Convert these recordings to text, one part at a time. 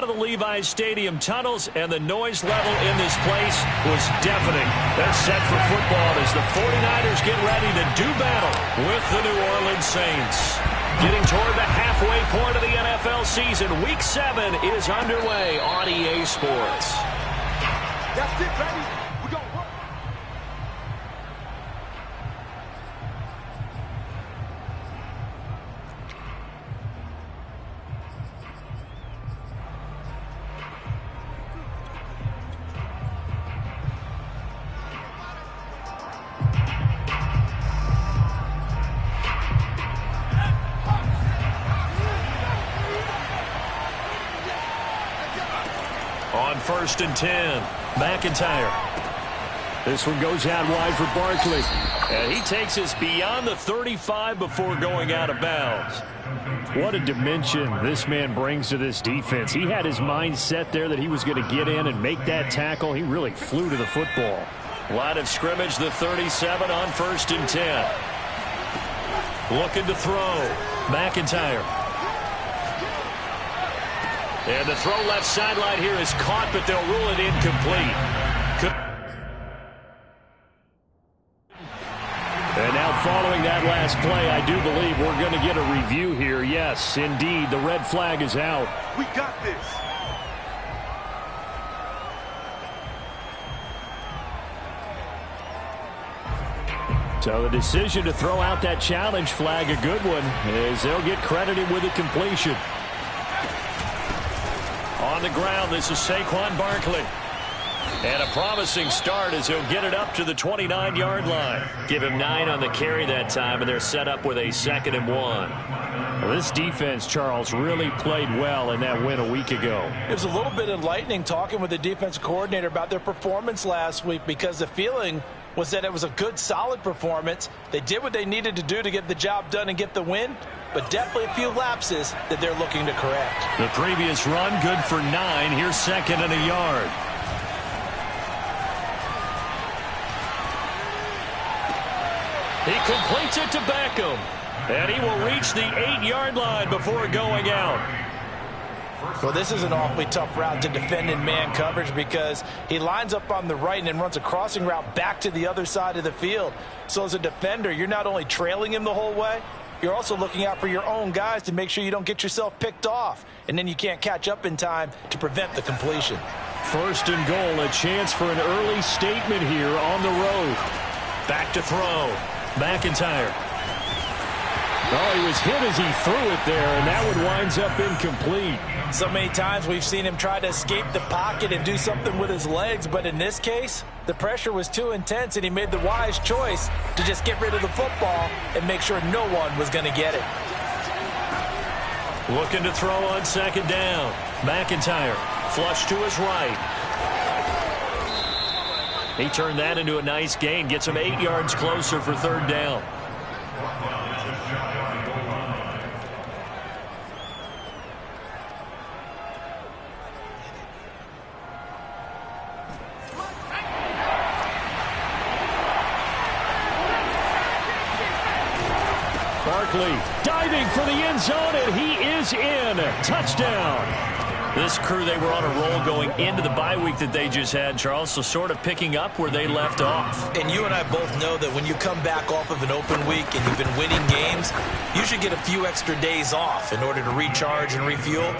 out of the Levi's Stadium tunnels, and the noise level in this place was deafening. They're set for football as the 49ers get ready to do battle with the New Orleans Saints. Getting toward the halfway point of the NFL season, Week 7 is underway on EA Sports. That's it, baby. We go. On 1st and 10, McIntyre. This one goes out wide for Barkley. And he takes us beyond the 35 before going out of bounds. What a dimension this man brings to this defense. He had his mind set there that he was going to get in and make that tackle. He really flew to the football. Line of scrimmage, the 37 on 1st and 10. Looking to throw. McIntyre. And the throw left sideline here is caught, but they'll rule it incomplete. And now following that last play, I do believe we're going to get a review here. Yes, indeed, the red flag is out. We got this. So the decision to throw out that challenge flag, a good one, as they'll get credited with a completion. On the ground, this is Saquon Barkley. And a promising start as he'll get it up to the 29-yard line. Give him 9 on the carry that time, and they're set up with a 2nd and 1. Well, this defense, Charles, really played well in that win a week ago. It was a little bit enlightening talking with the defense coordinator about their performance last week, because the feeling was that it was a good, solid performance. They did what they needed to do to get the job done and get the win, but definitely a few lapses that they're looking to correct. The previous run, good for 9. Here's 2nd and a yard. He completes it to Beckham. And he will reach the 8-yard line before going out. Well, this is an awfully tough route to defend in man coverage, because he lines up on the right and then runs a crossing route back to the other side of the field. So as a defender, you're not only trailing him the whole way, you're also looking out for your own guys to make sure you don't get yourself picked off. And then you can't catch up in time to prevent the completion. 1st and goal, a chance for an early statement here on the road. Back to throw. McIntyre. Oh, he was hit as he threw it there, and that one winds up incomplete. So many times we've seen him try to escape the pocket and do something with his legs, but in this case, the pressure was too intense, and he made the wise choice to just get rid of the football and make sure no one was going to get it. Looking to throw on 2nd down. McIntyre, flush to his right. He turned that into a nice gain, gets him 8 yards closer for 3rd down. Barkley diving for the end zone, and he is in. Touchdown. This crew, they were on a roll going into the bye week that they just had, Charles, so sort of picking up where they left off. And you and I both know that when you come back off of an open week and you've been winning games, you should get a few extra days off in order to recharge and refuel.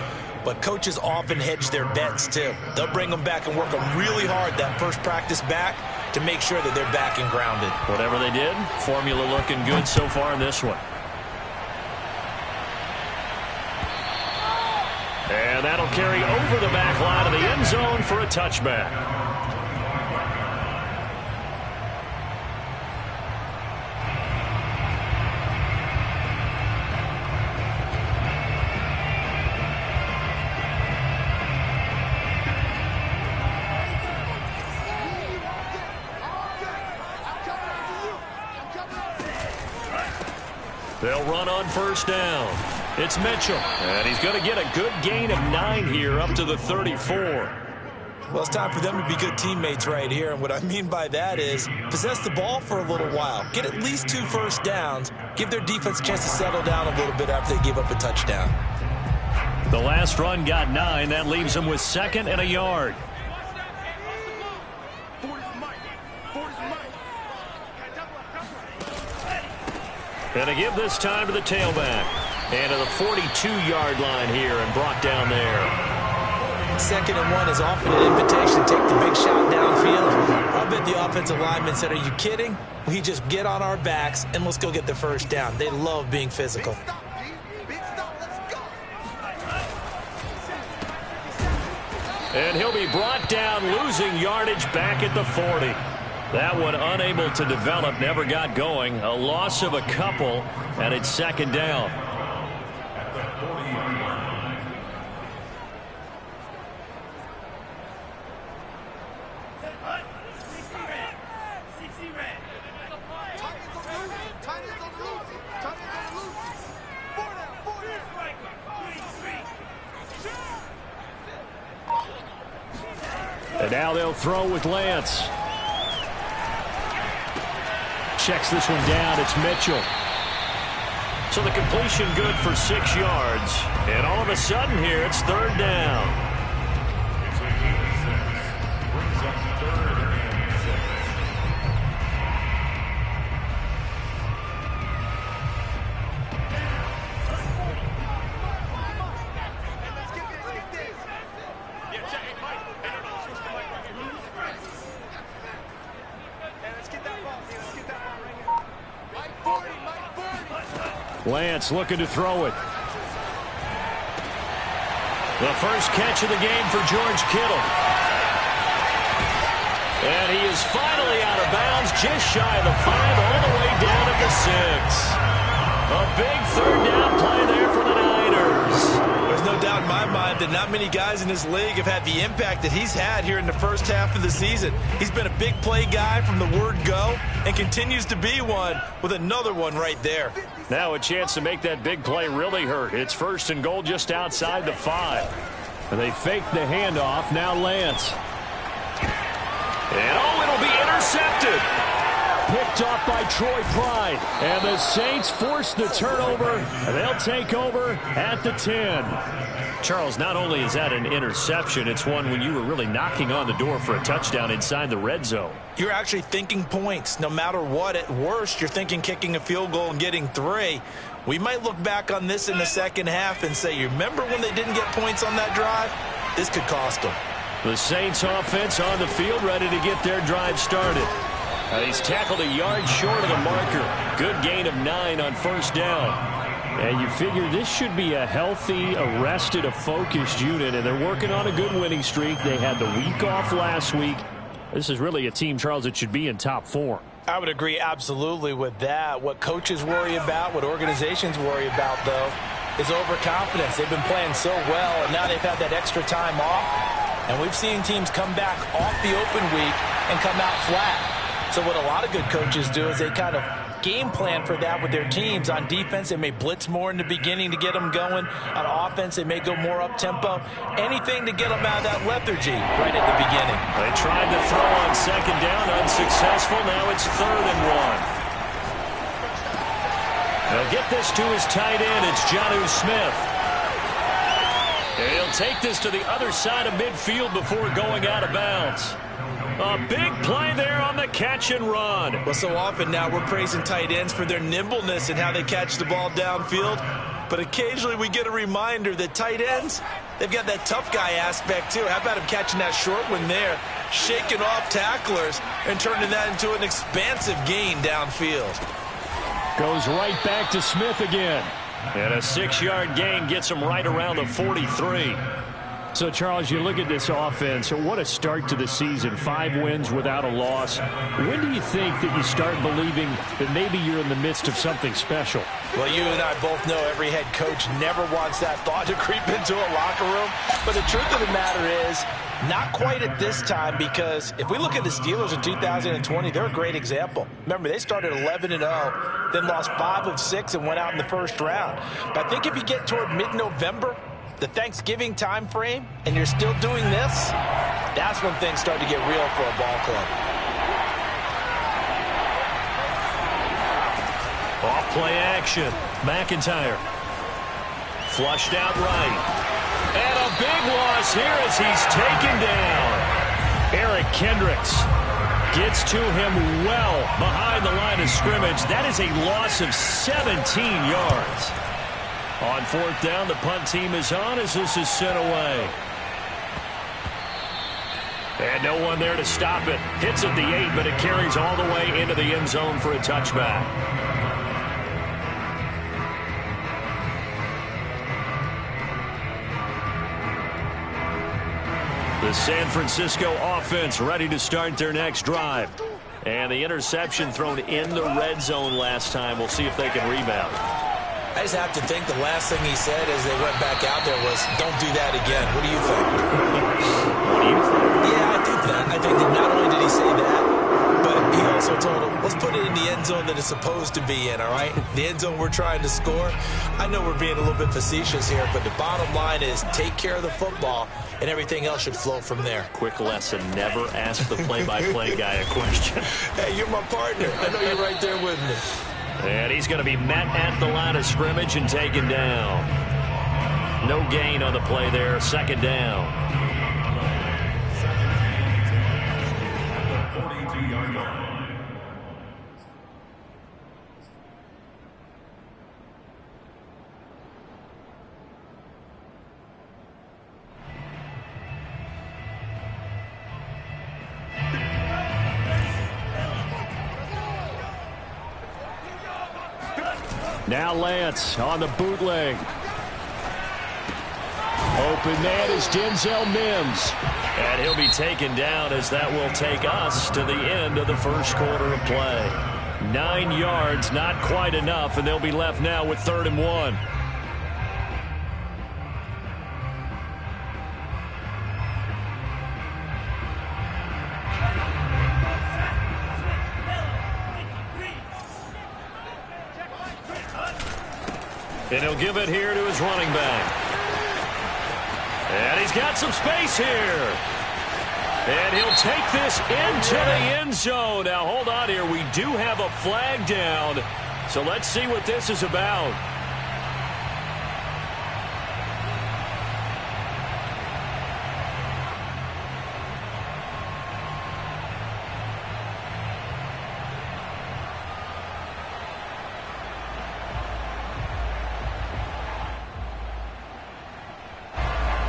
But coaches often hedge their bets, too. They'll bring them back and work them really hard that first practice back to make sure that they're back and grounded. Whatever they did, formula looking good so far in this one. And that'll carry over the back line of the end zone for a touchback. They'll run on 1st down. It's Mitchell, and he's going to get a good gain of 9 here up to the 34. Well, it's time for them to be good teammates right here, and what I mean by that is possess the ball for a little while, get at least 2 first downs, give their defense a chance to settle down a little bit after they give up a touchdown. The last run got 9. That leaves him with 2nd and a yard. And to give this time to the tailback. And to the 42-yard line here and brought down there. 2nd and 1 is often an invitation to take the big shot downfield. I bet the offensive lineman said, are you kidding? We just get on our backs and let's go get the first down. They love being physical. And he'll be brought down, losing yardage back at the 40. That one unable to develop, never got going. A loss of a couple, and it's 2nd down. And now they'll throw with Lance. Checks this one down. It's Mitchell. So the completion good for 6 yards. And all of a sudden here, it's 3rd down. Lance looking to throw it. The first catch of the game for George Kittle. And he is finally out of bounds, just shy of the 5, all the way down at the 6. A big 3rd down play there for the Niners. There's no doubt in my mind that not many guys in this league have had the impact that he's had here in the first half of the season. He's been a big play guy from the word go and continues to be one with another one right there. Now a chance to make that big play really hurt. It's 1st and goal just outside the 5. And they fake the handoff. Now Lance. And it'll be intercepted. Picked off by Troy Pride. And the Saints force the turnover. And they'll take over at the 10. Charles, not only is that an interception, it's one when you were really knocking on the door for a touchdown inside the red zone. You're actually thinking points. No matter what, at worst, you're thinking kicking a field goal and getting 3. We might look back on this in the second half and say, you remember when they didn't get points on that drive? This could cost them. The Saints offense on the field, ready to get their drive started. He's tackled a yard short of the marker. Good gain of 9 on 1st down. And you figure this should be a healthy, arrested, a focused unit, and they're working on a good winning streak. They had the week off last week. This is really a team, Charles, that should be in top 4. I would agree absolutely with that. What coaches worry about, what organizations worry about, though, is overconfidence. They've been playing so well, and now they've had that extra time off. And we've seen teams come back off the open week and come out flat. So what a lot of good coaches do is they kind of game plan for that with their teams. On defense, they may blitz more in the beginning to get them going. On offense, they may go more up-tempo. Anything to get them out of that lethargy right at the beginning. They tried to throw on 2nd down, unsuccessful. Now it's 3rd and 1. They'll get this to his tight end. It's Jonnu Smith. And he'll take this to the other side of midfield before going out of bounds. A big play there on the catch and run. Well, so often now we're praising tight ends for their nimbleness and how they catch the ball downfield. But occasionally we get a reminder that tight ends, they've got that tough guy aspect too. How about him catching that short one there, shaking off tacklers, and turning that into an expansive gain downfield. Goes right back to Smith again. And a 6-yard gain gets him right around the 43. So, Charles, you look at this offense, what a start to the season. 5 wins without a loss. When do you think that you start believing that maybe you're in the midst of something special? Well, you and I both know every head coach never wants that thought to creep into a locker room. But the truth of the matter is, not quite at this time, because if we look at the Steelers in 2020, they're a great example. Remember, they started 11-0, then lost 5 of 6 and went out in the first round. But I think if you get toward mid-November, the Thanksgiving time frame, and you're still doing this, that's when things start to get real for a ball club. Off play action. McIntyre. Flushed out right. And a big loss here as he's taken down. Eric Kendricks gets to him well behind the line of scrimmage. That is a loss of 17 yards. On fourth down, the punt team is on as this is sent away. And no one there to stop it. Hits at the 8, but it carries all the way into the end zone for a touchback. The San Francisco offense ready to start their next drive. And the interception thrown in the red zone last time. We'll see if they can rebound. I just have to think the last thing he said as they went back out there was, don't do that again. What do you think? What do you think? Yeah, I think that. I think that not only did he say that, but he also told him, let's put it in the end zone that it's supposed to be in, all right? The end zone we're trying to score. I know we're being a little bit facetious here, but the bottom line is take care of the football, and everything else should flow from there. Quick lesson, never ask the play-by-play guy a question. Hey, you're my partner. I know you're right there with me. And he's going to be met at the line of scrimmage and taken down. No gain on the play there, second down. Now Lance on the bootleg. Open man is Denzel Mims. And he'll be taken down as that will take us to the end of the first quarter of play. 9 yards, not quite enough, and they'll be left now with 3rd and 1. And he'll give it here to his running back. And he's got some space here. And he'll take this into the end zone. Now, hold on here. We do have a flag down. So let's see what this is about.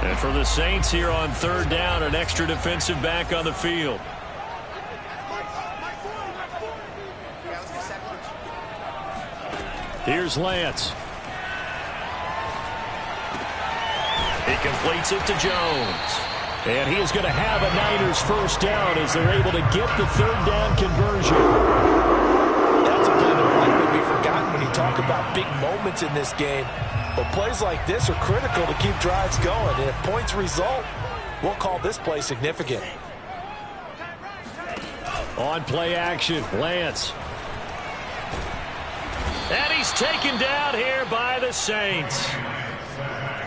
And for the Saints here on 3rd down, an extra defensive back on the field. Here's Lance. He completes it to Jones. And he is going to have a Niners first down as they're able to get the 3rd down conversion. That's a play that will likely be forgotten when you talk about big moments in this game. But plays like this are critical to keep drives going. And if points result, we'll call this play significant. On play action, Lance. And he's taken down here by the Saints.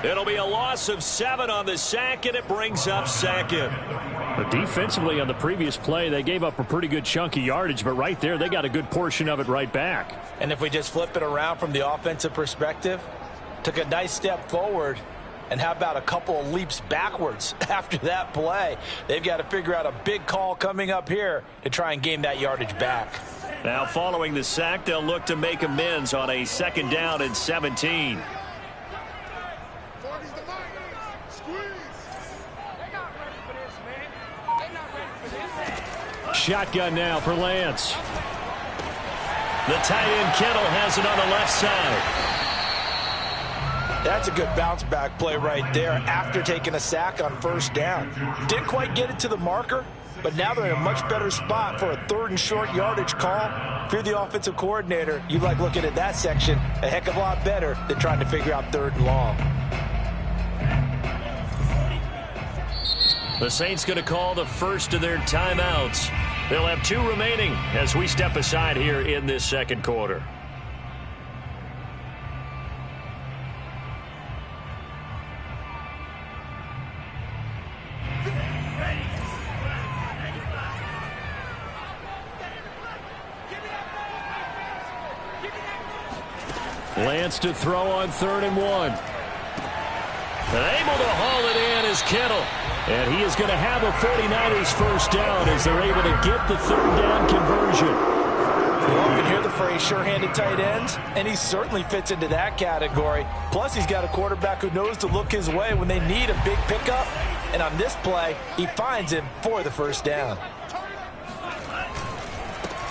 It'll be a loss of 7 on the sack, and it brings up 2nd. But defensively on the previous play, they gave up a pretty good chunk of yardage, but right there, they got a good portion of it right back. And if we just flip it around from the offensive perspective, took a nice step forward, and how about a couple of leaps backwards after that play? They've got to figure out a big call coming up here to try and gain that yardage back. Now following the sack, they'll look to make amends on a 2nd down and 17. Shotgun now for Lance. The tight end Kittle has it on the left side. That's a good bounce back play right there after taking a sack on 1st down. Didn't quite get it to the marker, but now they're in a much better spot for a 3rd and short yardage call. If you're the offensive coordinator, you like looking at that section a heck of a lot better than trying to figure out 3rd and long. The Saints going to call the first of their timeouts. They'll have 2 remaining as we step aside here in this 2nd quarter. Lance to throw on 3rd and 1. Able to haul it in is Kittle. And he is going to have a 49ers first down as they're able to get the third down conversion. You often hear the phrase sure-handed tight ends, and he certainly fits into that category. Plus, he's got a quarterback who knows to look his way when they need a big pickup. And on this play, he finds him for the first down.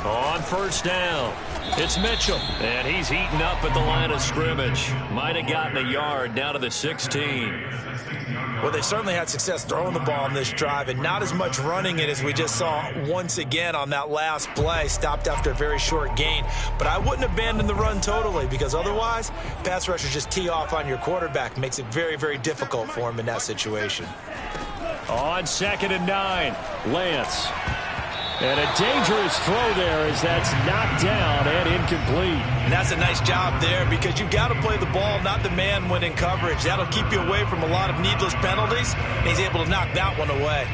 On first down, it's Mitchell. And he's heating up at the line of scrimmage. Might have gotten a yard down to the 16. Well, they certainly had success throwing the ball on this drive and not as much running it as we just saw once again on that last play. Stopped after a very short gain. But I wouldn't abandon the run totally because otherwise, pass rushers just tee off on your quarterback. Makes it very, very difficult for him in that situation. On 2nd and 9, Lance. And a dangerous throw there as that's knocked down and incomplete. And that's a nice job there because you've got to play the ball, not the man when in coverage. That'll keep you away from a lot of needless penalties. And he's able to knock that one away.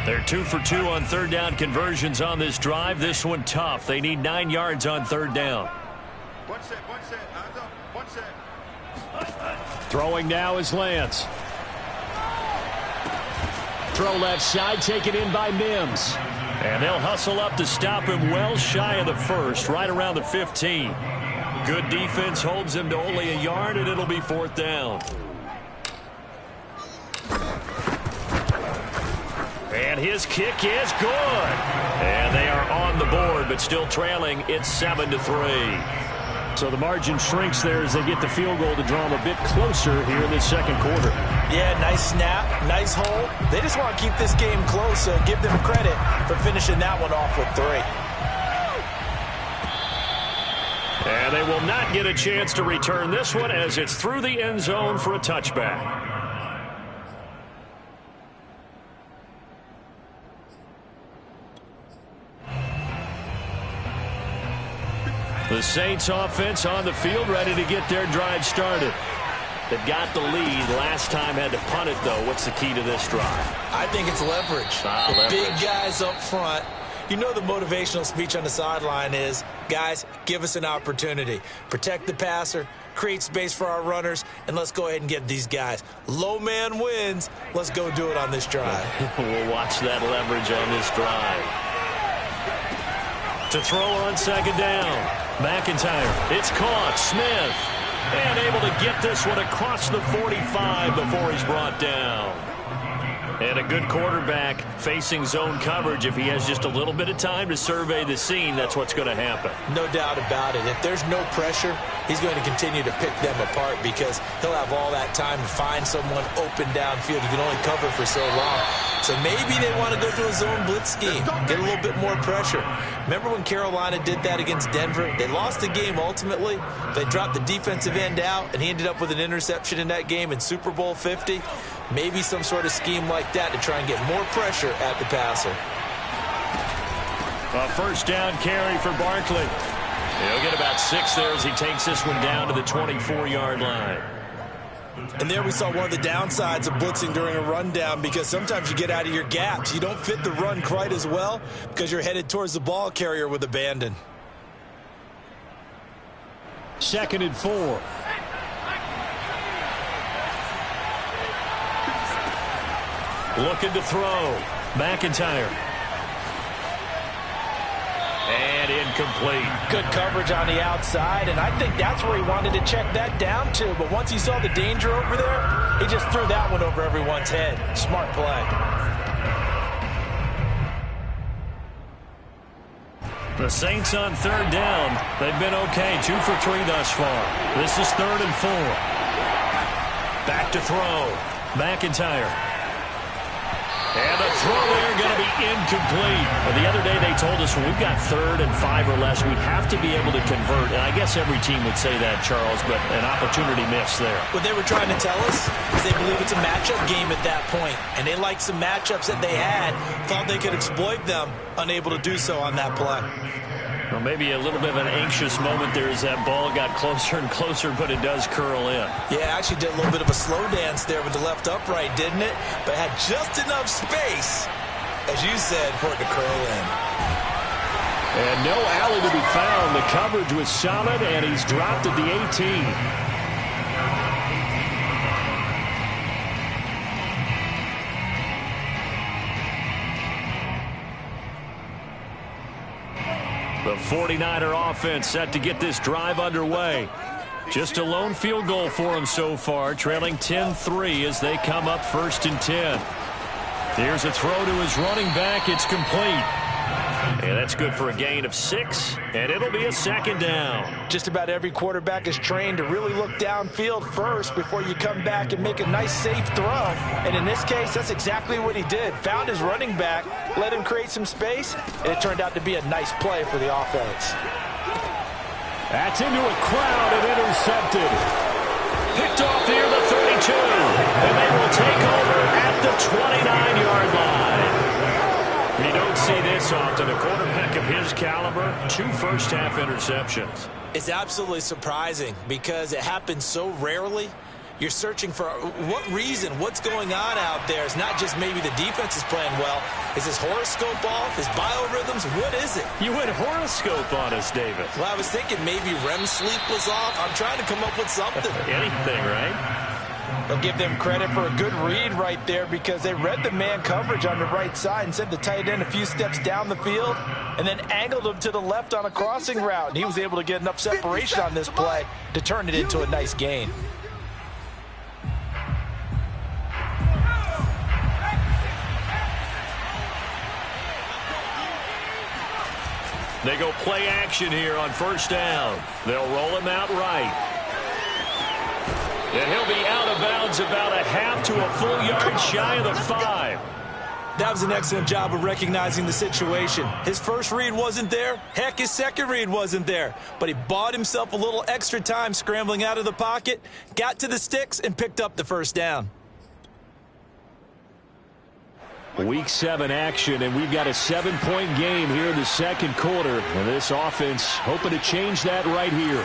They're 2 for 2 on third down conversions on this drive. This one tough. They need 9 yards on third down. One set. Eyes up. One set. Throwing now is Lance. Throw left side, taken in by Mims. And they'll hustle up to stop him well shy of the first, right around the 15. Good defense holds him to only a yard, and it'll be 4th down. And his kick is good. And they are on the board, but still trailing. It's 7-3. So the margin shrinks there as they get the field goal to draw them a bit closer here in this second quarter. Yeah, nice snap, nice hold. They just want to keep this game close, so give them credit for finishing that one off with 3. And they will not get a chance to return this one as it's through the end zone for a touchback. The Saints offense on the field ready to get their drive started. They've got the lead. Last time had to punt it, though. What's the key to this drive? I think it's leverage. Leverage. Big guys up front. You know the motivational speech on the sideline is, guys, give us an opportunity. Protect the passer, create space for our runners, and let's go ahead and get these guys. Low man wins. Let's go do it on this drive. We'll watch that leverage on this drive. To throw on 2nd down. McIntyre. It's caught. Smith. And able to get this one across the 45 before he's brought down. And a good quarterback facing zone coverage. If he has just a little bit of time to survey the scene, that's what's going to happen. No doubt about it. If there's no pressure, he's going to continue to pick them apart because he'll have all that time to find someone open downfield. You can only cover for so long. So maybe they want to go to a zone blitz scheme, get a little bit more pressure. Remember when Carolina did that against Denver? They lost the game ultimately. They dropped the defensive end out, and he ended up with an interception in that game in Super Bowl 50. Maybe some sort of scheme like that to try and get more pressure at the passer. A first down carry for Barkley. He'll get about 6 there as he takes this one down to the 24-yard line. And there we saw one of the downsides of blitzing during a rundown because sometimes you get out of your gaps. You don't fit the run quite as well because you're headed towards the ball carrier with abandon. 2nd and 4. Looking to throw. McIntyre. And incomplete. Good coverage on the outside, and I think that's where he wanted to check that down to. But once he saw the danger over there, he just threw that one over everyone's head. Smart play. The Saints on 3rd down. They've been okay. 2 for 3 thus far. This is 3rd and 4. Back to throw. McIntyre. And the throw there going to be incomplete. Well, the other day they told us when we've got 3rd and 5 or less, we have to be able to convert. And I guess every team would say that, Charles, but an opportunity missed there. What they were trying to tell us is they believe it's a matchup game at that point. And they liked some matchups that they had, thought they could exploit them, unable to do so on that play. Well, maybe a little bit of an anxious moment there as that ball got closer and closer, but it does curl in. Yeah, actually did a little bit of a slow dance there with the left upright, didn't it? But had just enough space, as you said, for it to curl in. And no alley to be found. The coverage was solid, and he's dropped at the 18. The 49er offense set to get this drive underway. Just a lone field goal for them so far, trailing 10-3 as they come up 1st and 10. Here's a throw to his running back. It's complete. And that's good for a gain of 6, and it'll be a 2nd down. Just about every quarterback is trained to really look downfield first before you come back and make a nice, safe throw. And in this case, that's exactly what he did. Found his running back, let him create some space, and it turned out to be a nice play for the offense. That's into a crowd and intercepted. Picked off near the 32, and they will take over at the 29-yard line. You don't see this often. A quarterback of his caliber, 2 first-half interceptions. It's absolutely surprising because it happens so rarely. You're searching for what reason, what's going on out there. It's not just maybe the defense is playing well. Is his horoscope off? His biorhythms? What is it? You went horoscope on us, David. Well, I was thinking maybe REM sleep was off. I'm trying to come up with something. Anything, right? They'll give them credit for a good read right there because they read the man coverage on the right side and sent the tight end a few steps down the field and then angled him to the left on a crossing route. And he was able to get enough separation on this play to turn it into a nice gain. They go play action here on 1st down. They'll roll him out right. And he'll be out of bounds about a half to a full yard shy of the 5. That was an excellent job of recognizing the situation. His first read wasn't there. Heck, his second read wasn't there. But he bought himself a little extra time scrambling out of the pocket, got to the sticks, and picked up the 1st down. Week 7 action, and we've got a 7-point game here in the 2nd quarter. And this offense hoping to change that right here.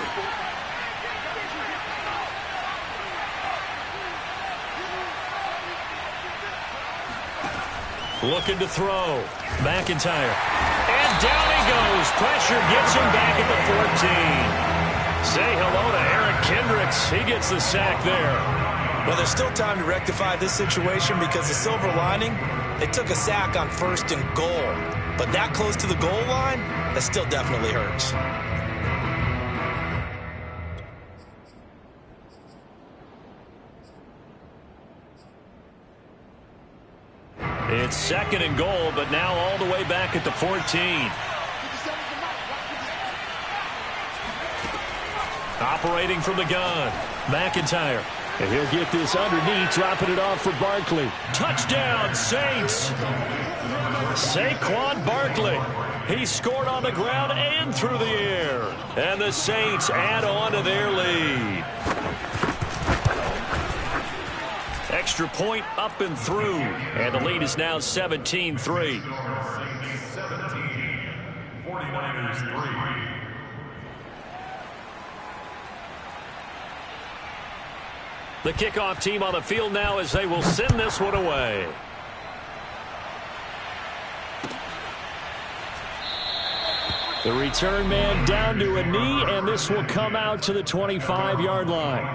Looking to throw. McIntyre. And down he goes. Pressure gets him back at the 14. Say hello to Eric Kendricks. He gets the sack there. Well, there's still time to rectify this situation because the silver lining, it took a sack on 1st and goal. But that close to the goal line, that still definitely hurts. It's 2nd and goal, but now all the way back at the 14. Operating from the gun, McIntyre. And he'll get this underneath, dropping it off for Barkley. Touchdown, Saints. Saquon Barkley. He scored on the ground and through the air. And the Saints add on to their lead. Extra point up and through. And the lead is now 17-3. 49ers 3. The kickoff team on the field now as they will send this one away. The return man down to a knee, and this will come out to the 25-yard line.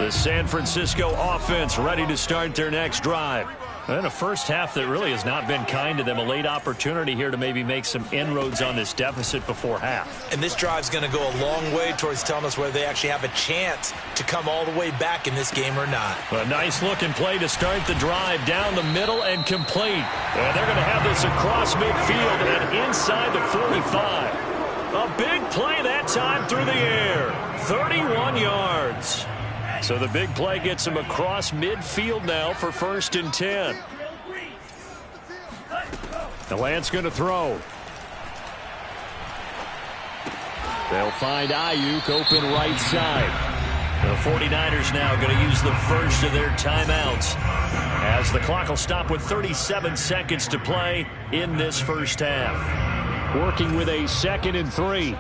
The San Francisco offense ready to start their next drive. And a first half that really has not been kind to them. A late opportunity here to maybe make some inroads on this deficit before half. And this drive's going to go a long way towards telling us whether they actually have a chance to come all the way back in this game or not. A nice looking play to start the drive down the middle and complete. And they're going to have this across midfield and inside the 45. A big play that time through the air. 31 yards. So the big play gets him across midfield now for 1st and 10. The Lance going to throw. They'll find Ayuk open right side. The 49ers now going to use the first of their timeouts as the clock will stop with 37 seconds to play in this first half. Working with a 2nd and 3.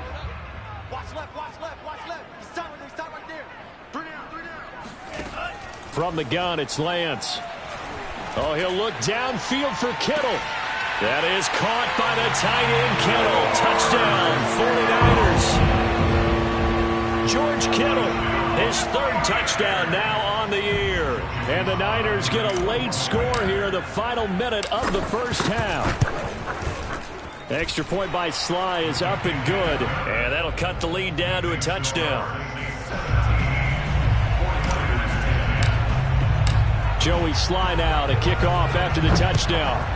Watch left, watch left, watch left. He's top right there. 3 down. From the gun, it's Lance. Oh, he'll look downfield for Kittle. That is caught by the tight end, Kittle. Touchdown, 49ers. George Kittle. His third touchdown now on the year. And the Niners get a late score here in the final minute of the first half. Extra point by Sly is up and good. And that'll cut the lead down to a touchdown. Joey Sly now to kick off after the touchdown.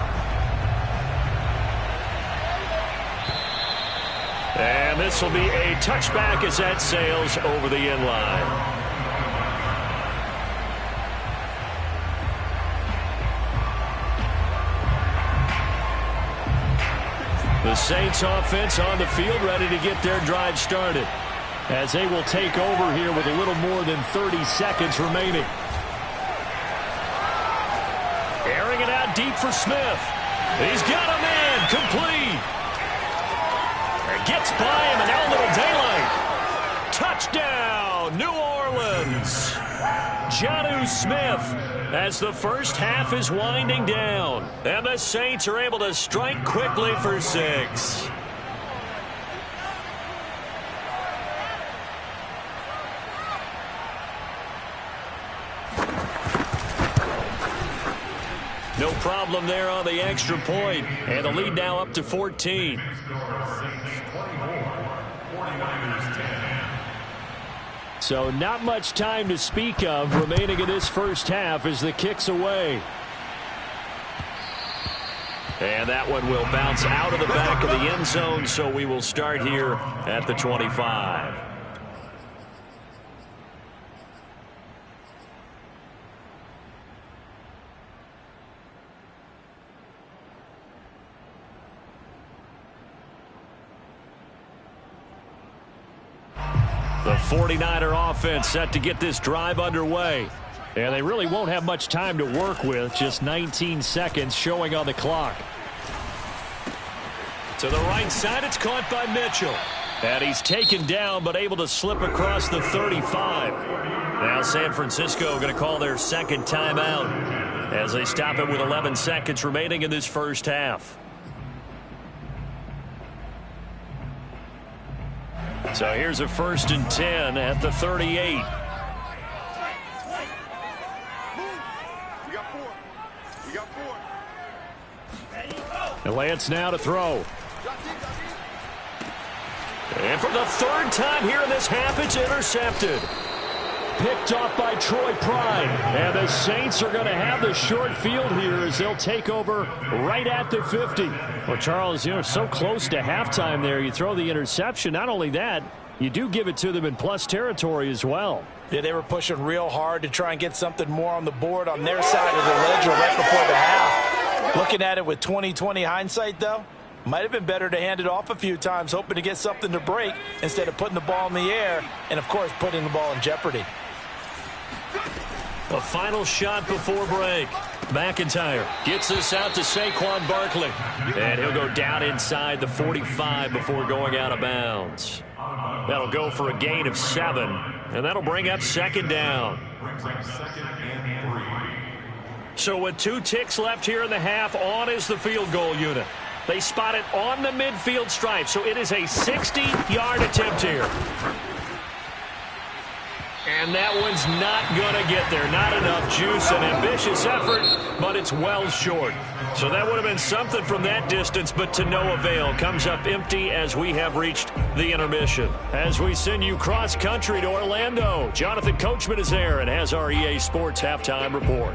And this will be a touchback as that sails over the end line. The Saints offense on the field ready to get their drive started, as they will take over here with a little more than 30 seconds remaining. Airing it out deep for Smith. He's got a man complete. It gets by him and now a little daylight. Touchdown, New Orleans. Jonnu Smith as the first half is winding down. And the Saints are able to strike quickly for 6. No problem there on the extra point. And the lead now up to 14. So not much time to speak of remaining in this first half as the kick's away. And that one will bounce out of the back of the end zone, so we will start here at the 25. The 49er offense set to get this drive underway. And they really won't have much time to work with. Just 19 seconds showing on the clock. To the right side, it's caught by Mitchell. And he's taken down, but able to slip across the 35. Now San Francisco going to call their second timeout as they stop it with 11 seconds remaining in this first half. So here's a 1st and 10 at the 38. And Lance now to throw. And for the third time here in this half, it's intercepted. Picked off by Troy Pride. And the Saints are going to have the short field here as they'll take over right at the 50. Well, Charles, so close to halftime there. You throw the interception. Not only that, you do give it to them in plus territory as well. Yeah, they were pushing real hard to try and get something more on the board on their side of the ledger right before the half. Looking at it with 20/20 hindsight, though, might have been better to hand it off a few times, hoping to get something to break instead of putting the ball in the air and, of course, putting the ball in jeopardy. A final shot before break. McIntyre gets this out to Saquon Barkley. And he'll go down inside the 45 before going out of bounds. That'll go for a gain of 7. And that'll bring up 2nd down. So with 2 ticks left here in the half, on is the field goal unit. They spot it on the midfield stripe, so it is a 60-yard attempt here. And that one's not going to get there. Not enough juice, an ambitious effort, but it's well short. So that would have been something from that distance, but to no avail. Comes up empty as we have reached the intermission. As we send you cross-country to Orlando, Jonathan Coachman is there and has our EA Sports halftime report.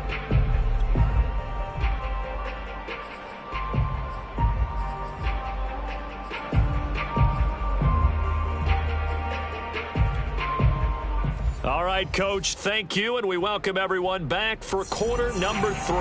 All right, Coach, thank you, and we welcome everyone back for quarter number 3.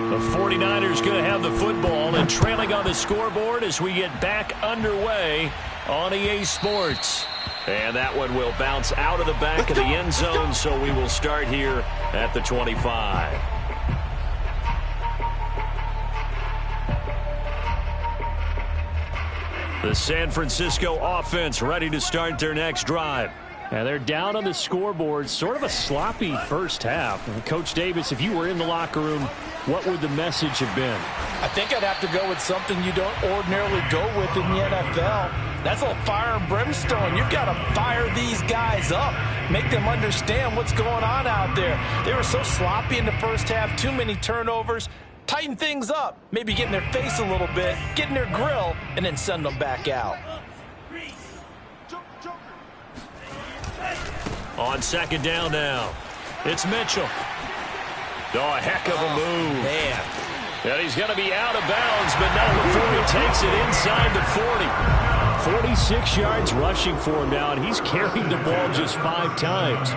The 49ers going to have the football and trailing on the scoreboard as we get back underway on EA Sports. And that one will bounce out of the back of the end zone, so we will start here at the 25. The San Francisco offense ready to start their next drive. And they're down on the scoreboard. Sort of a sloppy first half. And Coach Davis, if you were in the locker room, what would the message have been? I think I'd have to go with something you don't ordinarily go with in the NFL. That's a little fire and brimstone. You've got to fire these guys up. Make them understand what's going on out there. They were so sloppy in the first half, too many turnovers. Tighten things up. Maybe get in their face a little bit, get in their grill, and then send them back out. On second down now, it's Mitchell. Oh, a heck of a move. Man. And he's going to be out of bounds, but not before he takes it inside the 40. 46 yards rushing for him now, and he's carried the ball just 5 times.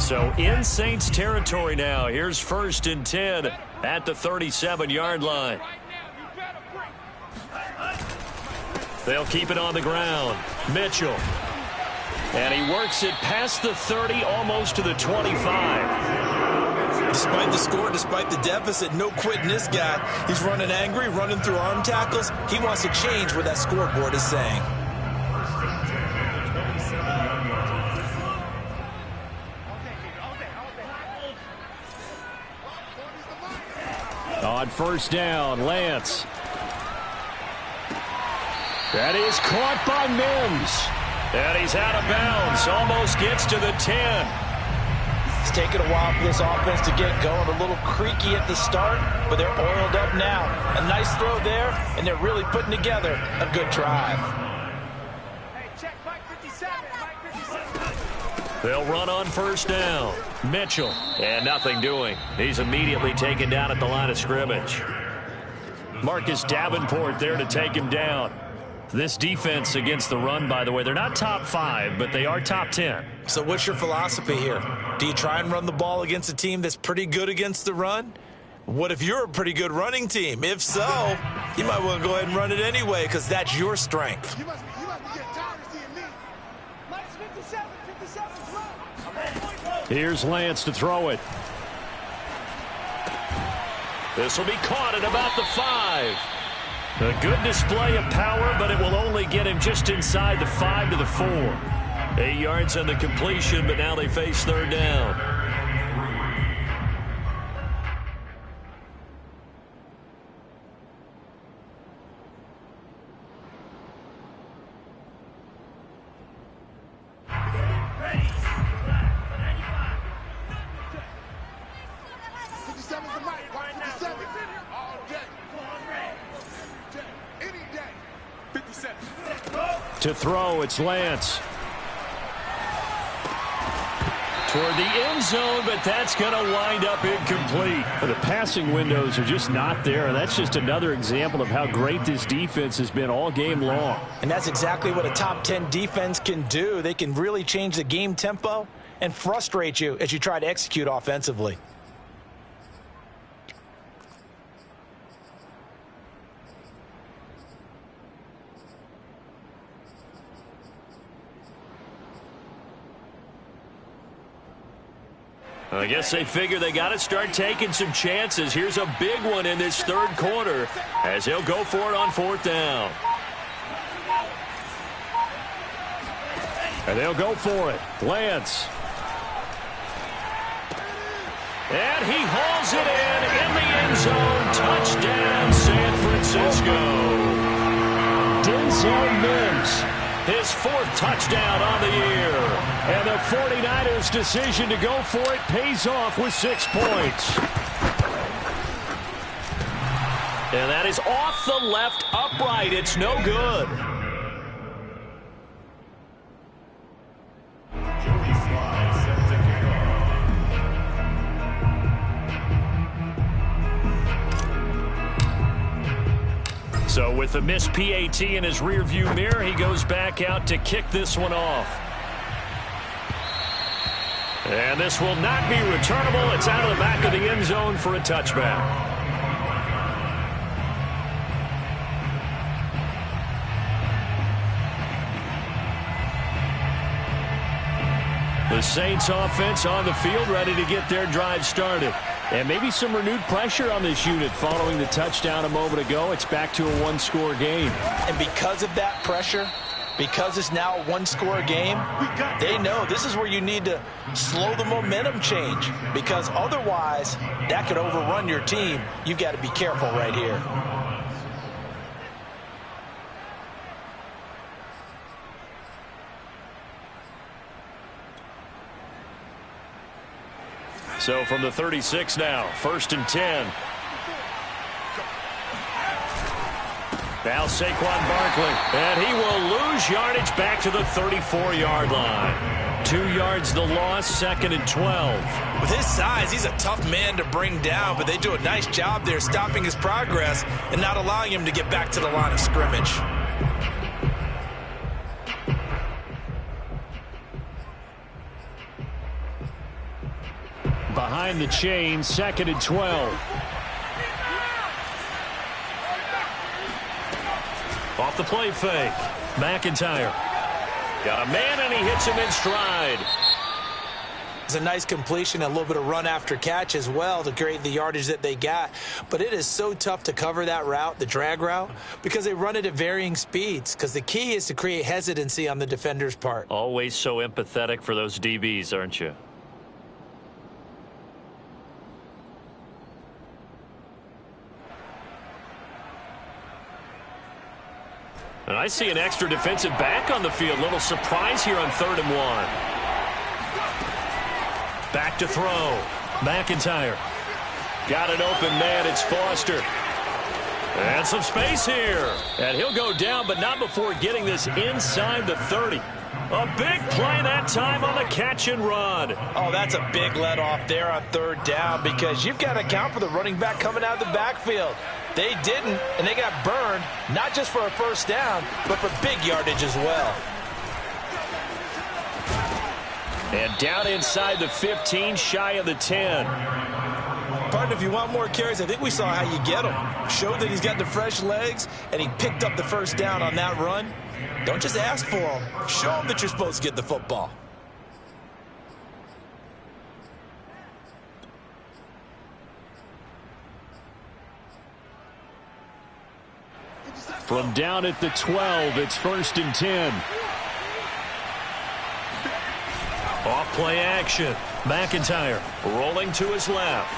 So in Saints territory now. Here's 1st and 10 at the 37-yard line. They'll keep it on the ground. Mitchell. And he works it past the 30, almost to the 25. Despite the score, despite the deficit, no quitting this guy. He's running angry, running through arm tackles. He wants to change what that scoreboard is saying. On 1st down, Lance. That is caught by Mims. And he's out of bounds. Almost gets to the 10. It's taken a while for this offense to get going. A little creaky at the start, but they're oiled up now. A nice throw there, and they're really putting together a good drive. Hey, check Mike 57. Mike 57. They'll run on 1st down. Mitchell. And nothing doing. He's immediately taken down at the line of scrimmage. Marcus Davenport there to take him down. This defense against the run, by the way, they're not top 5, but they are top 10. So what's your philosophy here? Do you try and run the ball against a team that's pretty good against the run? What if you're a pretty good running team? If so, you might want to go ahead and run it anyway because that's your strength. You must be getting tired of seeing me. Mike's 57. 57's low. Here's Lance to throw it. This will be caught at about the 5. A good display of power, but it will only get him just inside the 5 to the 4. 8 yards on the completion, but now they face 3rd down. To throw, it's Lance. Toward the end zone, but that's going to wind up incomplete. The passing windows are just not there. That's just another example of how great this defense has been all game long. And that's exactly what a top 10 defense can do. They can really change the game tempo and frustrate you as you try to execute offensively. I guess they figure they got to start taking some chances. Here's a big one in this 3rd quarter as he'll go for it on 4th down. And they'll go for it. Lance. And he hauls it in the end zone. Touchdown, San Francisco. Denzel Mims. His 4th touchdown on the year. And the 49ers' decision to go for it pays off with 6 points. And that is off the left upright. It's no good. So with the missed PAT in his rearview mirror, he goes back out to kick this one off. And this will not be returnable. It's out of the back of the end zone for a touchback. The Saints offense on the field ready to get their drive started. And maybe some renewed pressure on this unit following the touchdown a moment ago. It's back to a 1-score game. And because of that pressure, because it's now a one-score game, they know this is where you need to slow the momentum change, because otherwise that could overrun your team. You've got to be careful right here. So from the 36 now, 1st and 10. Now Saquon Barkley, and he will lose yardage back to the 34-yard line. 2 yards the loss, 2nd and 12. With his size, he's a tough man to bring down, but they do a nice job there stopping his progress and not allowing him to get back to the line of scrimmage. Behind the chain, 2nd and 12. Off the play fake. McIntyre. Got a man, and he hits him in stride. It's a nice completion, a little bit of run after catch as well to create the yardage that they got. But it is so tough to cover that route, the drag route, because they run it at varying speeds. Because the key is to create hesitancy on the defender's part. Always so empathetic for those DBs, aren't you? And I see an extra defensive back on the field. Little surprise here on 3rd and 1. Back to throw. McIntyre. Got an open man. It's Foster. And some space here. And he'll go down, but not before getting this inside the 30. A big play that time on the catch and run. Oh, that's a big let off there on 3rd down, because you've got to account for the running back coming out of the backfield. They didn't, and they got burned, not just for a 1st down, but for big yardage as well. And down inside the 15, shy of the 10. Partner, if you want more carries, I think we saw how you get him. Showed that he's got the fresh legs, and he picked up the 1st down on that run. Don't just ask for him. Show him that you're supposed to get the football. From down at the 12, it's 1st and 10. Off play action. McIntyre rolling to his left.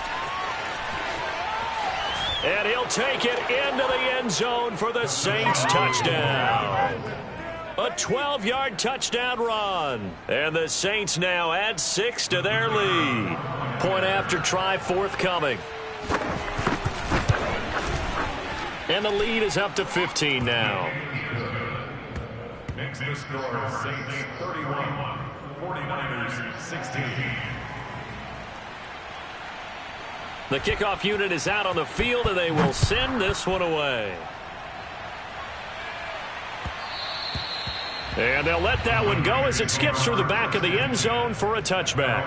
And he'll take it into the end zone for the Saints touchdown. A 12-yard touchdown run. And the Saints now add 6 to their lead. Point after try forthcoming. And the lead is up to 15 now. Next the score, Saints 31, 49ers 16. The kickoff unit is out on the field, and they will send this one away. And they'll let that one go as it skips through the back of the end zone for a touchback.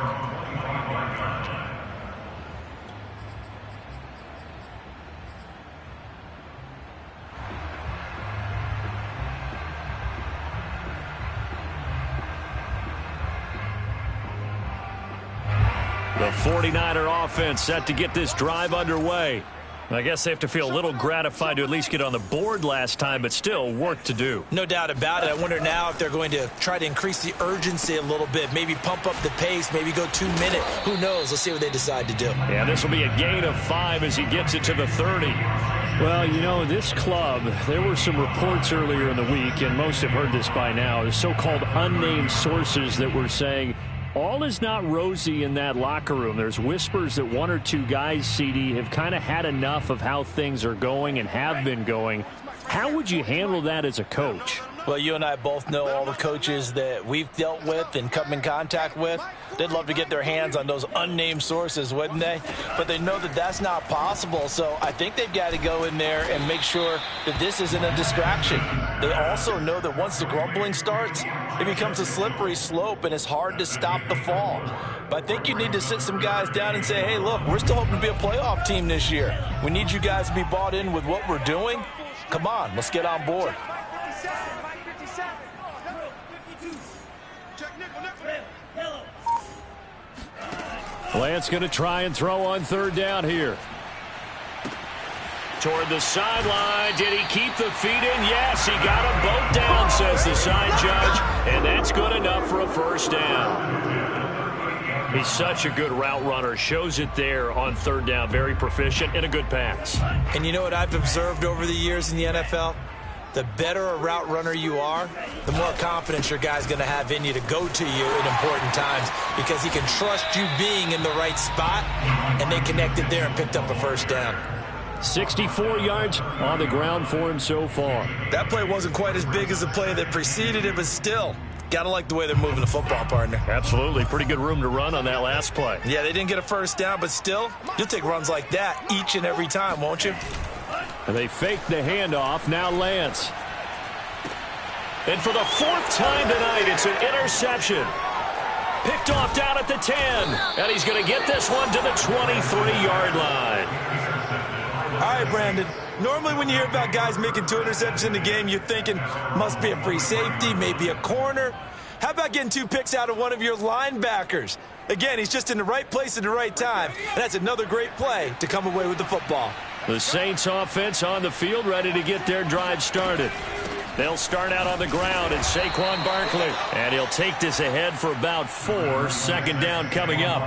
The 49er offense set to get this drive underway. I guess they have to feel a little gratified to at least get on the board last time, but still work to do. No doubt about it. I wonder now if they're going to try to increase the urgency a little bit, maybe pump up the pace, maybe go 2 minute. Who knows? Let's see what they decide to do. Yeah, this will be a gain of 5 as he gets it to the 30. Well, you know, this club, there were some reports earlier in the week, and most have heard this by now, the so-called unnamed sources that were saying all is not rosy in that locker room. There's whispers that 1 or 2 guys, CD, have kind of had enough of how things are going and have been going. How would you handle that as a coach? Well, you and I both know all the coaches that we've dealt with and come in contact with. They'd love to get their hands on those unnamed sources, wouldn't they? But they know that that's not possible, so I think they've got to go in there and make sure that this isn't a distraction. They also know that once the grumbling starts, it becomes a slippery slope, and it's hard to stop the fall. But I think you need to sit some guys down and say, hey, look, we're still hoping to be a playoff team this year. We need you guys to be bought in with what we're doing. Come on, let's get on board. Lance going to try and throw on 3rd down here. Toward the sideline. Did he keep the feet in? Yes, he got them both down, says the side judge. And that's good enough for a first down. He's such a good route runner. Shows it there on third down. Very proficient and a good pass. And you know what I've observed over the years in the NFL? The better a route runner you are, the more confidence your guy's going to have in you to go to you in important times because he can trust you being in the right spot, and they connected there and picked up a first down. 64 yards on the ground for him so far. That play wasn't quite as big as the play that preceded it, but still, got to like the way they're moving the football, partner. Absolutely. Pretty good room to run on that last play. Yeah, they didn't get a first down, but still, you'll take runs like that each and every time, won't you? And they fake the handoff. Now Lance. And for the fourth time tonight, it's an interception. Picked off down at the 10. And he's going to get this one to the 23-yard line. All right, Brandon. Normally when you hear about guys making 2 interceptions in the game, you're thinking must be a free safety, maybe a corner. How about getting 2 picks out of one of your linebackers? Again, he's just in the right place at the right time. And that's another great play to come away with the football. The Saints offense on the field, ready to get their drive started. They'll start out on the ground, and Saquon Barkley. And he'll take this ahead for about 4. Second down coming up.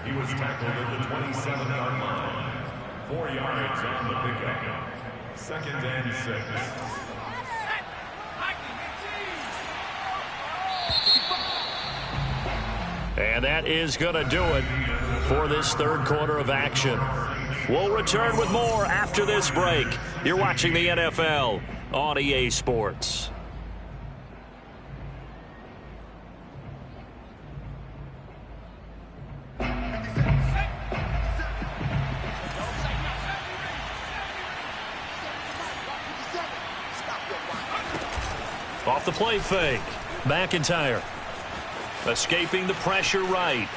He was tackled at the 27-yard line. 4 yards on the pickup. 2nd and 6. And that is going to do it for this third quarter of action. We'll return with more after this break. You're watching the NFL on EA Sports. Off the play fake. McIntyre. Escaping the pressure right.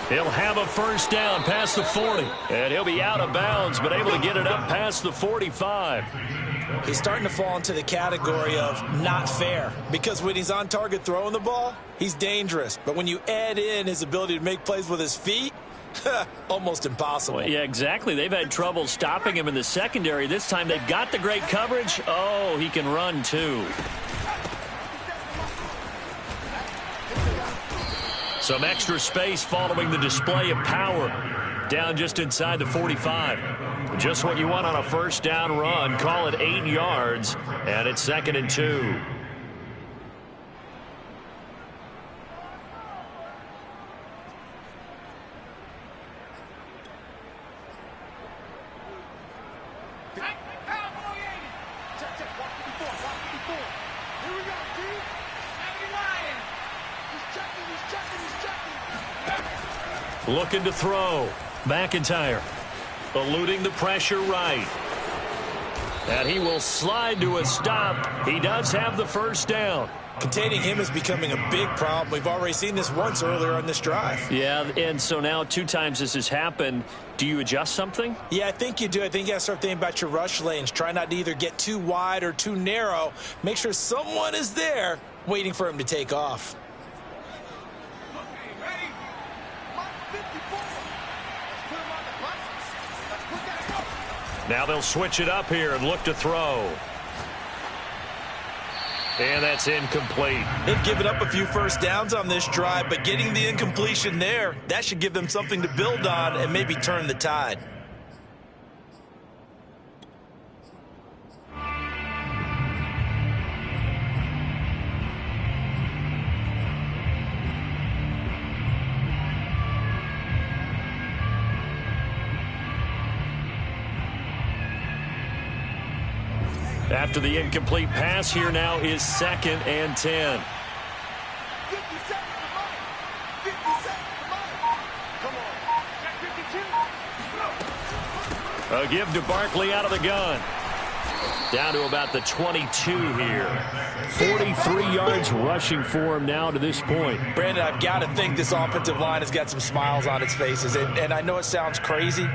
He'll have a first down past the 40. And he'll be out of bounds, but able to get it up past the 45. He's starting to fall into the category of not fair. Because when he's on target throwing the ball, he's dangerous. But when you add in his ability to make plays with his feet, almost impossible. Well, yeah, exactly. They've had trouble stopping him in the secondary. This time they've got the great coverage. Oh, he can run too. Some extra space following the display of power. Down just inside the 45. Just what you want on a first down run. Call it 8 yards, and it's 2nd and 2. Looking to throw. McIntyre eluding the pressure right. And he will slide to a stop. He does have the first down. Containing him is becoming a big problem. We've already seen this once earlier on this drive. Yeah, and so now 2 times this has happened. Do you adjust something? Yeah, I think you do. I think you got to start thinking about your rush lanes. Try not to either get too wide or too narrow. Make sure someone is there waiting for him to take off. Now they'll switch it up here and look to throw. And that's incomplete. They've given up a few first downs on this drive, but getting the incompletion there, that should give them something to build on and maybe turn the tide. After the incomplete pass, here now is 2nd and 10. A give to Barkley out of the gun. Down to about the 22 here. 43 yards rushing for him now to this point. Brandon, I've got to think this offensive line has got some smiles on its faces. And I know it sounds crazy,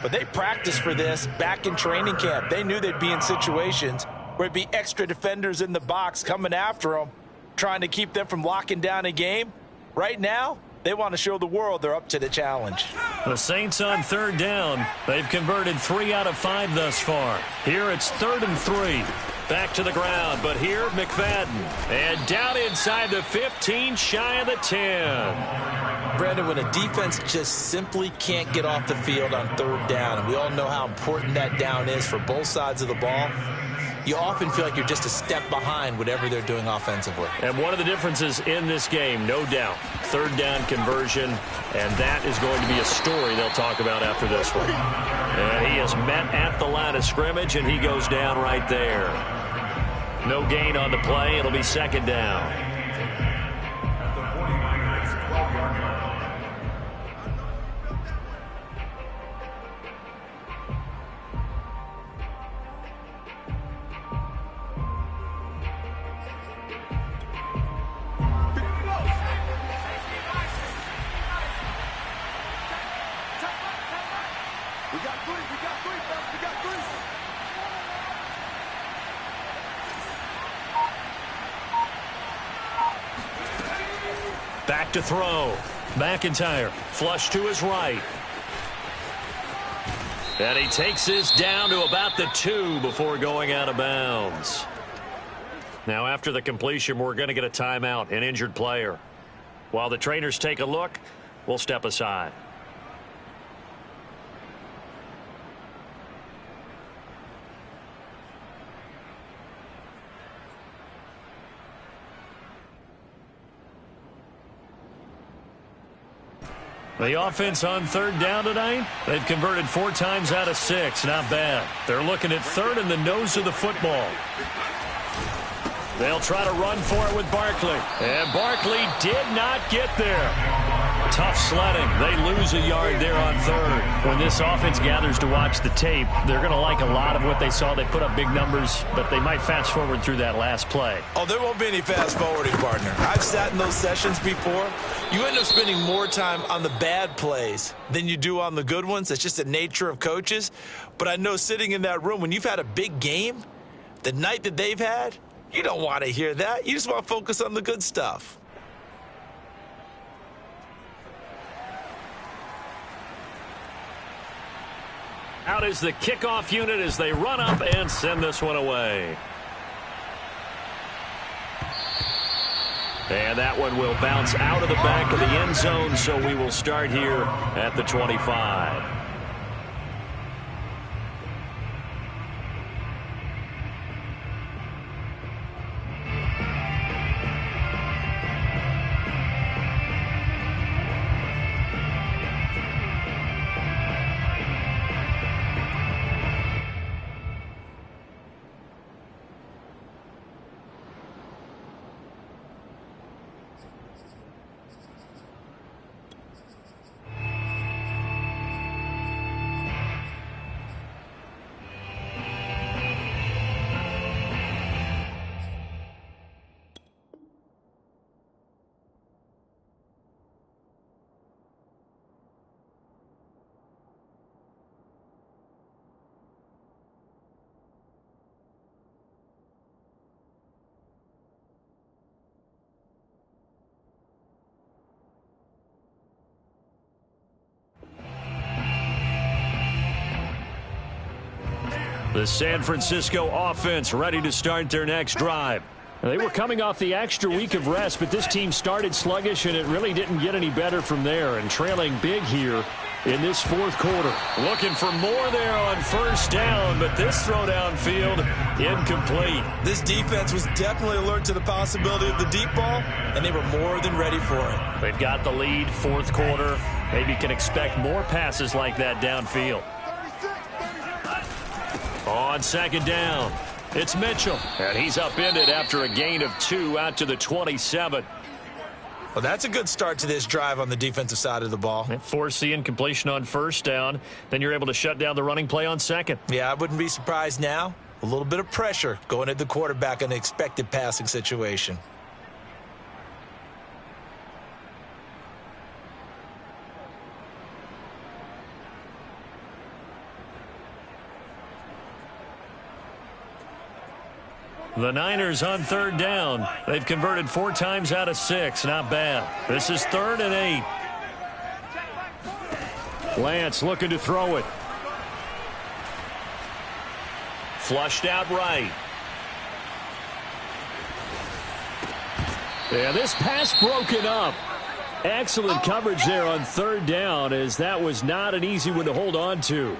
but they practiced for this back in training camp. They knew they'd be in situations where it'd be extra defenders in the box coming after them, trying to keep them from locking down a game. Right now, They want to show the world they're up to the challenge. The Saints on third down. They've converted 3 out of 5 thus far. Here it's 3rd and 3. Back to the ground, but here McFadden. And down inside the 15, shy of the 10. Brandon, when a defense just simply can't get off the field on third down, and we all know how important that down is for both sides of the ball, you often feel like you're just a step behind whatever they're doing offensively. And one of the differences in this game, no doubt, third down conversion, and that is going to be a story they'll talk about after this one. And he is met at the line of scrimmage, and he goes down right there. No gain on the play. It'll be 2nd down. At the 49ers 12-yard line. We got three, fellas. We got 3. Back to throw. McIntyre, flush to his right. And he takes this down to about the 2 before going out of bounds. Now after the completion, we're going to get a timeout, an injured player. While the trainers take a look, we'll step aside. The offense on third down tonight, they've converted 4 times out of 6. Not bad. They're looking at third in the nose of the football. They'll try to run for it with Barkley. And Barkley did not get there. Tough sledding. They lose a yard there on third. When this offense gathers to watch the tape, they're going to like a lot of what they saw. They put up big numbers, but they might fast forward through that last play. Oh, there won't be any fast forwarding, partner. I've sat in those sessions before. You end up spending more time on the bad plays than you do on the good ones. It's just the nature of coaches. But I know sitting in that room, when you've had a big game, the night that they've had, you don't want to hear that. You just want to focus on the good stuff. Out is the kickoff unit as they run up and send this one away. And that one will bounce out of the back of the end zone, so we will start here at the 25. The San Francisco offense ready to start their next drive. They were coming off the extra week of rest, but this team started sluggish, and it really didn't get any better from there, and trailing big here in this 4th quarter. Looking for more there on 1st down, but this throw downfield incomplete. This defense was definitely alert to the possibility of the deep ball, and they were more than ready for it. They've got the lead, 4th quarter. Maybe can expect more passes like that downfield. On 2nd down, it's Mitchell, and he's upended after a gain of 2 out to the 27. Well, that's a good start to this drive on the defensive side of the ball. Force the incompletion on 1st down. Then you're able to shut down the running play on 2nd. Yeah, I wouldn't be surprised now. A little bit of pressure going at the quarterback in an expected passing situation. The Niners on third down. They've converted 4 times out of 6. Not bad. This is 3rd and 8. Lance looking to throw it. Flushed out right. Yeah, this pass broken up. Excellent coverage there on 3rd down, as that was not an easy one to hold on to.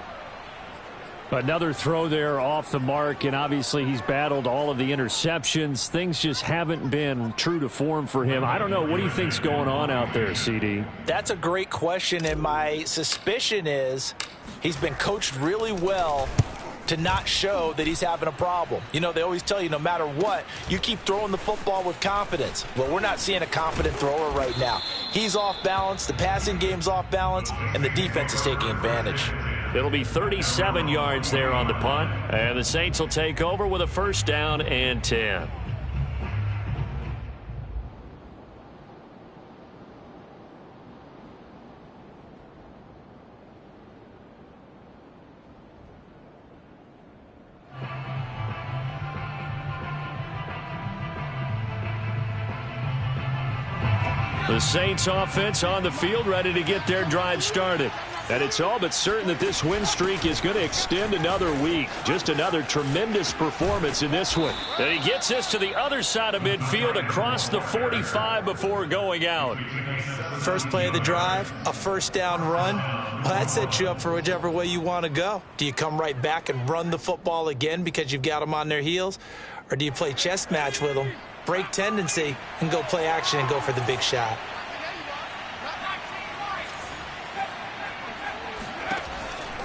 Another throw there off the mark, and obviously he's battled all of the interceptions. Things just haven't been true to form for him. I don't know. What do you think's going on out there, CD? That's a great question, and my suspicion is he's been coached really well to not show that he's having a problem. You know, they always tell you no matter what, you keep throwing the football with confidence. Well, we're not seeing a confident thrower right now. He's off balance, the passing game's off balance, and the defense is taking advantage. It'll be 37 yards there on the punt, and the Saints will take over with a 1st down and 10. The Saints offense on the field, ready to get their drive started. And it's all but certain that this win streak is going to extend another week. Just another tremendous performance in this one. And he gets us to the other side of midfield across the 45 before going out. First play of the drive, a 1st down run. Well, that sets you up for whichever way you want to go. Do you come right back and run the football again because you've got them on their heels? Or do you play chess match with them, break tendency, and go play action and go for the big shot?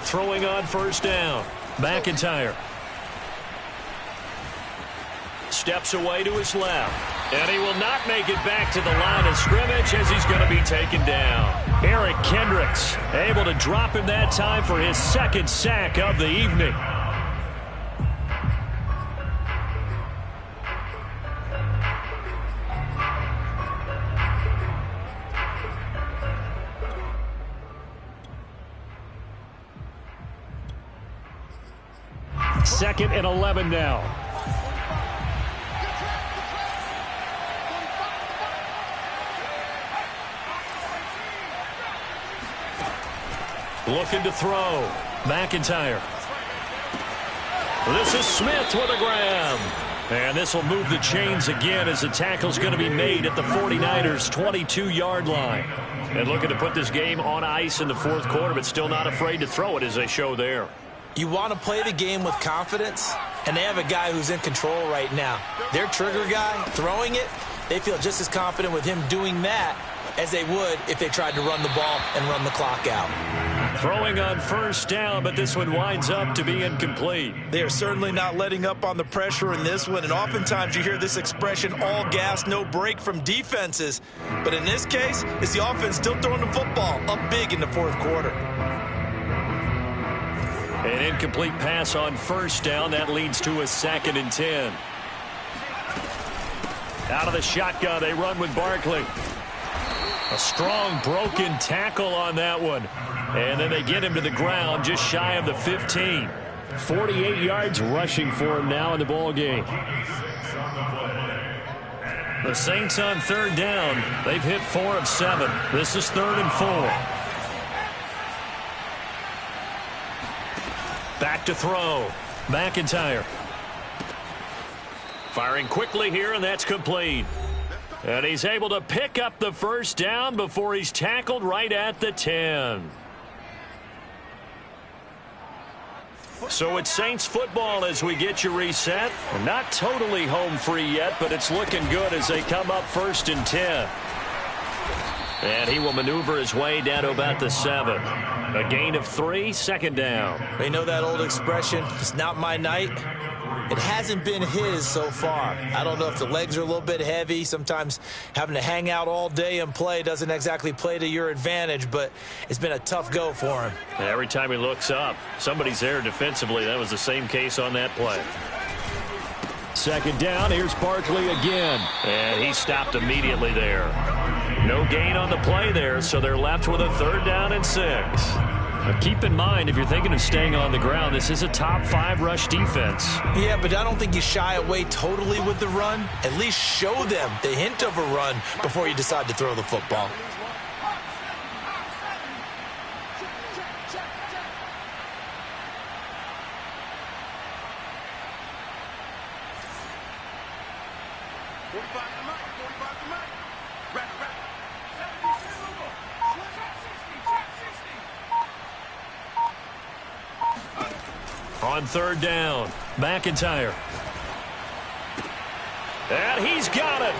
Throwing on 1st down. McIntyre. Steps away to his left. And he will not make it back to the line of scrimmage as he's going to be taken down. Eric Kendricks able to drop him that time for his 2nd sack of the evening. Second and 11 now. Looking to throw. McIntyre. This is Smith with a grab. And this will move the chains again as the tackle's going to be made at the 49ers' 22-yard line. And looking to put this game on ice in the 4th quarter, but still not afraid to throw it as they show there. You want to play the game with confidence, and they have a guy who's in control right now. Their trigger guy throwing it, they feel just as confident with him doing that as they would if they tried to run the ball and run the clock out. Throwing on 1st down, but this one winds up to be incomplete. They are certainly not letting up on the pressure in this one, and oftentimes you hear this expression, all gas, no break from defenses. But in this case, it's the offense still throwing the football up big in the 4th quarter. An incomplete pass on 1st down. That leads to a 2nd and 10. Out of the shotgun, they run with Barkley. A strong broken tackle on that one. And then they get him to the ground just shy of the 15. 48 yards rushing for him now in the ball game. The Saints on 3rd down. They've hit 4 of 7. This is 3rd and 4. Back to throw. McIntyre. Firing quickly here, and that's complete. And he's able to pick up the 1st down before he's tackled right at the 10. So it's Saints football as we get you reset. Not totally home free yet, but it's looking good as they come up 1st and 10. And he will maneuver his way down to about the 7. A gain of 3, 2nd down. You know that old expression, it's not my night. It hasn't been his so far. I don't know if the legs are a little bit heavy. Sometimes having to hang out all day and play doesn't exactly play to your advantage, but it's been a tough go for him. And every time he looks up, somebody's there defensively. That was the same case on that play. 2nd down, here's Barkley again. And he stopped immediately there. No gain on the play there, so they're left with a 3rd down and 6. Now keep in mind, if you're thinking of staying on the ground, this is a top 5 rush defense. Yeah, but I don't think you shy away totally with the run. At least show them the hint of a run before you decide to throw the football. On third down, McIntyre. And he's got it.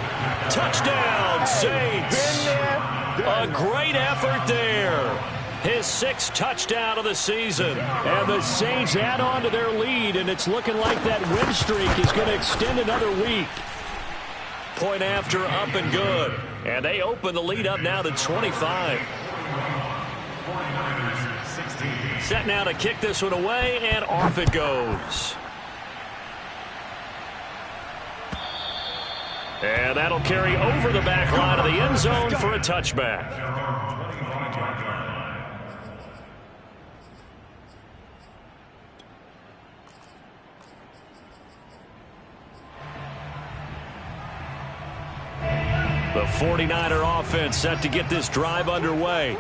Touchdown, Saints. A great effort there. His 6th touchdown of the season. And the Saints add on to their lead, and it's looking like that win streak is going to extend another week. Point after, up and good. And they open the lead up now to 25. Set now to kick this one away, and off it goes. And that'll carry over the back line of the end zone for a touchback. The 49er offense set to get this drive underway.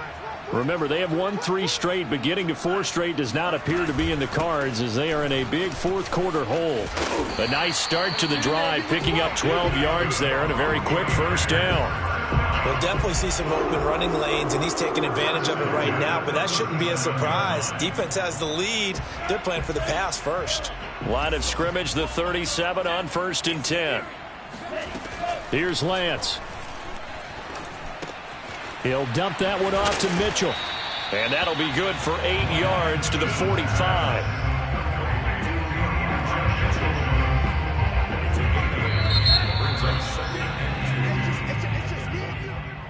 Remember, they have won 3 straight, but getting to 4 straight does not appear to be in the cards as they are in a big 4th quarter hole. A nice start to the drive, picking up 12 yards there and a very quick first down. We'll definitely see some open running lanes, and he's taking advantage of it right now, but that shouldn't be a surprise. Defense has the lead. They're playing for the pass first. Line of scrimmage, the 37 on 1st and 10. Here's Lance. He'll dump that one off to Mitchell. And that'll be good for 8 yards to the 45.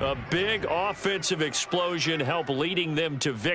A big offensive explosion helped leading them to victory.